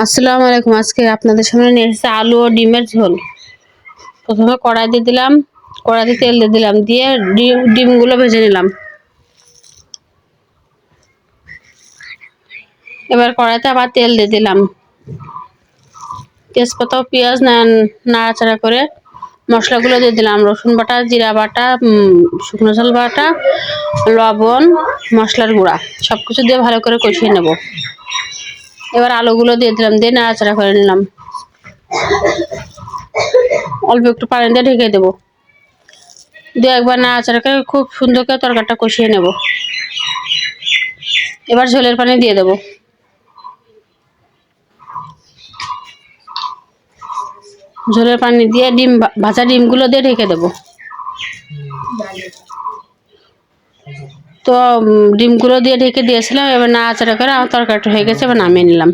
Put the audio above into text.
আসসালামু আলাইকুম। আজকে আপনাদের সামনে নিয়ে এসেছি আলু ও ডিমের ঝোল। প্রথমে কড়াই দিয়ে দিলাম, কড়াইতে তেল দিয়ে দিলাম, দিয়ে ডিমগুলো ভেজে নিলাম। এবার কড়াইতে আবার তেল দিয়ে দিলাম, তেজপাতা ও পেঁয়াজ নাড়াচাড়া করে মশলাগুলো দিয়ে দিলাম। রসুন বাটা, জিরা বাটা, শুকনো ঝাল বাটা, লবণ, মশলার গুঁড়া সবকিছু দিয়ে ভালো করে কষিয়ে নেব। এবার আলুগুলো দিয়ে দিলাম, দিয়ে নাড়াচাড়া করে নিলাম। অল্প একটু পানি দিয়ে ঢেকে দেবো, দিয়ে একবার নাড়াচাড়া করে খুব সুন্দর করে তরকারিটা কষিয়ে নেব। এবার ঝোলের পানি দিয়ে দেবো, ঝোলের পানি দিয়ে ভাজা ডিমগুলো দিয়ে ঢেকে দেবো। তো ডিমগুলো দিয়ে ঢেকে দিয়েছিলাম, এবার নাড়াচাড়া করে আমার তরকারিটা হয়ে গেছে, এবার নামিয়ে নিলাম।